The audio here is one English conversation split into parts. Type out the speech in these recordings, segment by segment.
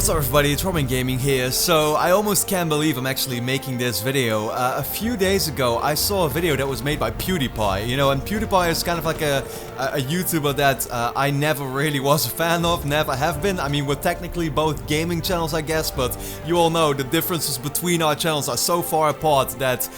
What's up everybody, it's RobinGaming here. So I almost can't believe I'm actually making this video. A few days ago I saw a video that was made by PewDiePie, you know, and PewDiePie is kind of like a YouTuber that I never really was a fan of, never have been. I mean, we're technically both gaming channels, I guess, but you all know the differences between our channels are so far apart that,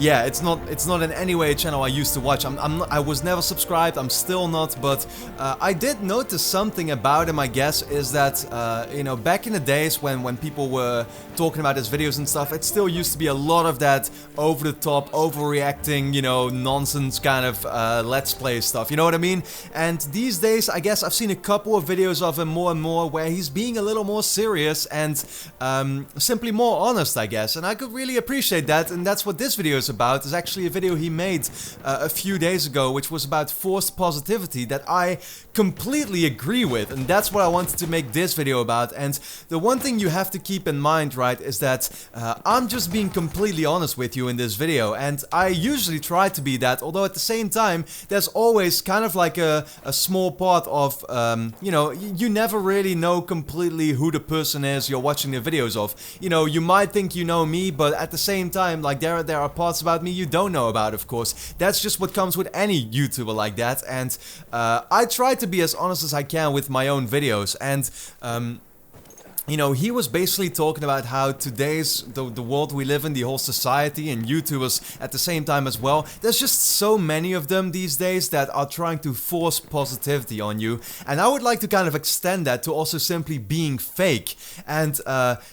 yeah, it's not in any way a channel I used to watch. I was never subscribed, I'm still not, but I did notice something about him, I guess, is that, you know, back in the days when people were talking about his videos and stuff, it still used to be a lot of that over-the-top, overreacting, you know, nonsense kind of let's play stuff, you know what I mean? And these days, I guess I've seen a couple of videos of him more and more where he's being a little more serious and simply more honest, I guess, and I could really appreciate that, and that's what this video is about. It's actually a video he made a few days ago, which was about forced positivity that I completely agree with, and that's what I wanted to make this video about. And the one thing you have to keep in mind, right, is that I'm just being completely honest with you in this video, and I usually try to be that, although at the same time there's always kind of like a small part of, you know, you never really know completely who the person is you're watching the videos of. You know, you might think you know me, but at the same time, like, there are parts about me you don't know about, of course. That's just what comes with any YouTuber like that, and I try to be as honest as I can with my own videos. And you know, he was basically talking about how today's, the world we live in, the whole society, and YouTubers at the same time as well, there's just so many of them these days that are trying to force positivity on you, and I would like to kind of extend that to also simply being fake. And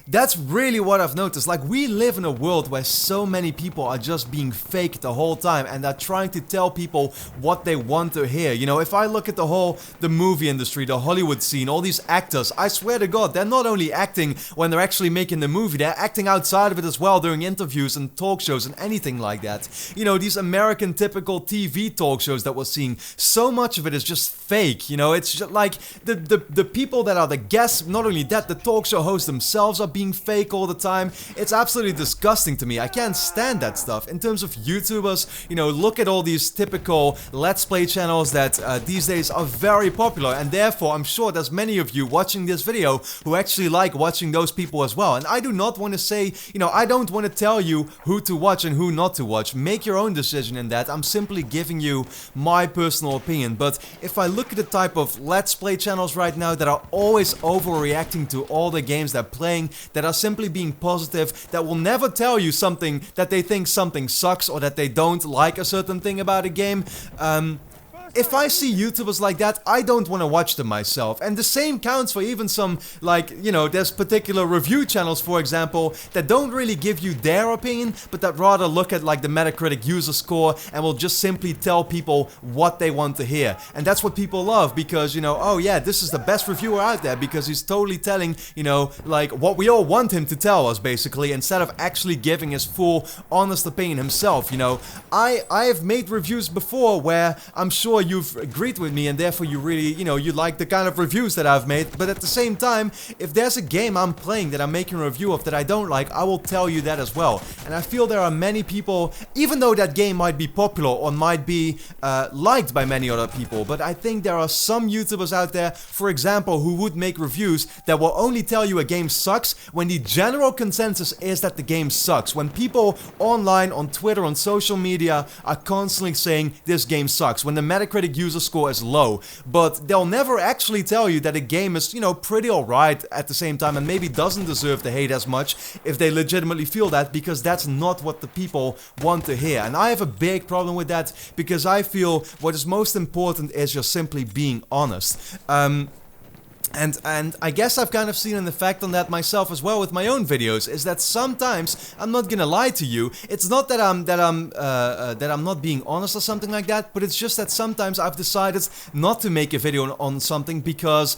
that's really what I've noticed. Like, we live in a world where so many people are just being fake the whole time, and they're trying to tell people what they want to hear. You know, if I look at the movie industry, the Hollywood scene, all these actors, I swear to God, they're not only acting when they're actually making the movie, they're acting outside of it as well, doing interviews and talk shows and anything like that. You know, these American typical TV talk shows that we're seeing, so much of it is just fake. You know, it's just like the people that are the guests, not only that, the talk show hosts themselves are being fake all the time. It's absolutely disgusting to me. I can't stand that stuff. In terms of YouTubers, you know, look at all these typical Let's Play channels that these days are very popular, and therefore I'm sure there's many of you watching this video who actually like watching those people as well. And I do not want to say, you know, I don't want to tell you who to watch and who not to watch. Make your own decision in that. I'm simply giving you my personal opinion. But if I look at the type of Let's Play channels right now that are always overreacting to all the games they're playing, that are simply being positive, that will never tell you something, that they think something sucks or that they don't like a certain thing about a game, if I see YouTubers like that, I don't want to watch them myself. And the same counts for even some, like, you know, there's particular review channels, for example, that don't really give you their opinion, but that rather look at, like, the Metacritic user score and will just simply tell people what they want to hear. And that's what people love, because, you know, oh yeah, this is the best reviewer out there because he's totally telling, you know, like, what we all want him to tell us, basically, instead of actually giving his full, honest opinion himself, you know. I have made reviews before where I'm sure you've agreed with me, and therefore you really, you know, you like the kind of reviews that I've made. But at the same time, if there's a game I'm playing that I'm making a review of that I don't like, I will tell you that as well. And I feel there are many people, even though that game might be popular or might be liked by many other people, but I think there are some YouTubers out there, for example, who would make reviews that will only tell you a game sucks when the general consensus is that the game sucks. When people online, on Twitter, on social media are constantly saying this game sucks, when the Metacritic user score is low, but they'll never actually tell you that a game is, you know, pretty alright at the same time and maybe doesn't deserve the hate as much if they legitimately feel that, because that's not what the people want to hear. And I have a big problem with that, because I feel what is most important is you're simply being honest. And I guess I've kind of seen an effect on that myself as well with my own videos, is that sometimes, I'm not gonna lie to you, it's not that I'm not being honest or something like that, but it's just that sometimes I've decided not to make a video on something because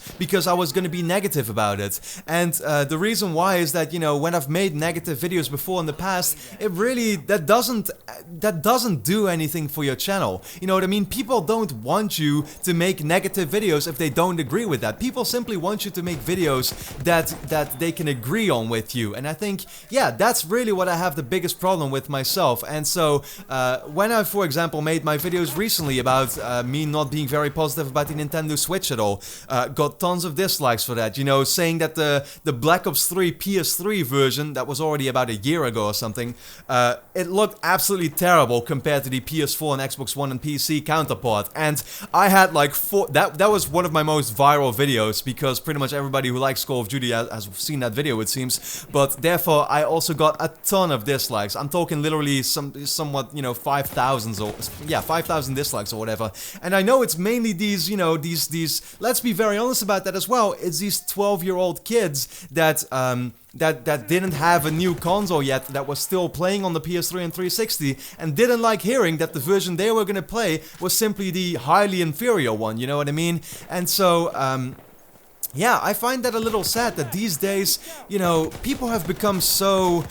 I was gonna be negative about it. And the reason why is that, you know, when I've made negative videos before in the past, it really, that doesn't do anything for your channel. You know what I mean? People don't want you to make negative videos if they don't agree with that. People simply simply want you to make videos that they can agree on with you. And I think, yeah, that's really what I have the biggest problem with myself. And so when I, for example, made my videos recently about me not being very positive about the Nintendo Switch at all, got tons of dislikes for that, you know, saying that the Black Ops 3 PS3 version, that was already about a year ago or something, it looked absolutely terrible compared to the PS4 and Xbox One and PC counterpart. And I had like that was one of my most viral videos, because pretty much everybody who likes Call of Duty has seen that video, it seems. But therefore I also got a ton of dislikes. I'm talking literally somewhat, you know, 5,000 or, yeah, 5,000 dislikes or whatever. And I know it's mainly these, you know, these let's be very honest about that as well, it's these 12-year-old kids that that didn't have a new console yet, that was still playing on the PS3 and 360, and didn't like hearing that the version they were gonna play was simply the highly inferior one, you know what I mean? And so, yeah, I find that a little sad that these days, you know, people have become so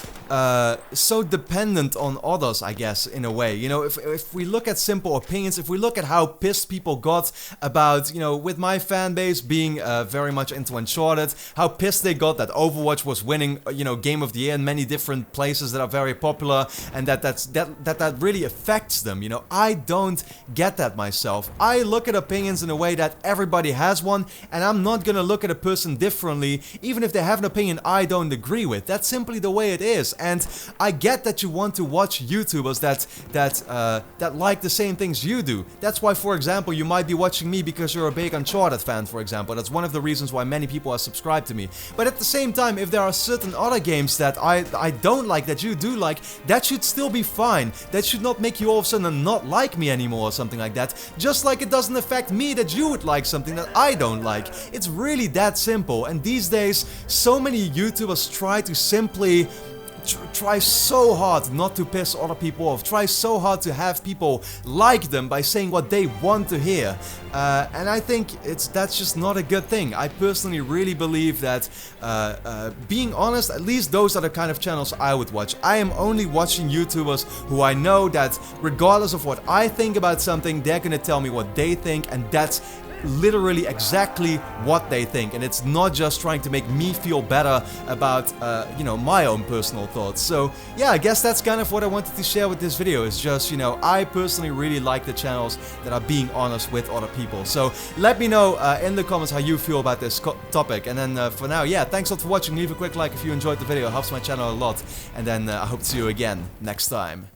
dependent on others, I guess, in a way. You know, if we look at simple opinions, if we look at how pissed people got about, you know, with my fan base being very much into Uncharted, how pissed they got that Overwatch was winning, you know, Game of the Year in many different places that are very popular, and that really affects them, you know. I don't get that myself. I look at opinions in a way that everybody has one, and I'm not gonna look at a person differently, even if they have an opinion I don't agree with. That's simply the way it is. And I get that you want to watch YouTubers that like the same things you do. That's why, for example, you might be watching me because you're a big Uncharted fan, for example. That's one of the reasons why many people are subscribed to me. But at the same time, if there are certain other games that I don't like, that you do like, that should still be fine. That should not make you all of a sudden not like me anymore or something like that. Just like it doesn't affect me that you would like something that I don't like. It's really that simple. And these days, so many YouTubers try to simply try so hard not to piss other people off, try so hard to have people like them by saying what they want to hear, and I think that's just not a good thing. I personally really believe that being honest, at least those are the kind of channels I would watch. I am only watching YouTubers who I know that regardless of what I think about something, they're gonna tell me what they think, and that's literally exactly what they think, and it's not just trying to make me feel better about you know, my own personal thoughts. So yeah, I guess that's kind of what I wanted to share with this video. It's just, you know, I personally really like the channels that are being honest with other people. So let me know in the comments how you feel about this topic. And then for now, yeah, thanks a lot for watching. Leave a quick like if you enjoyed the video, it helps my channel a lot. And then I hope to see you again next time.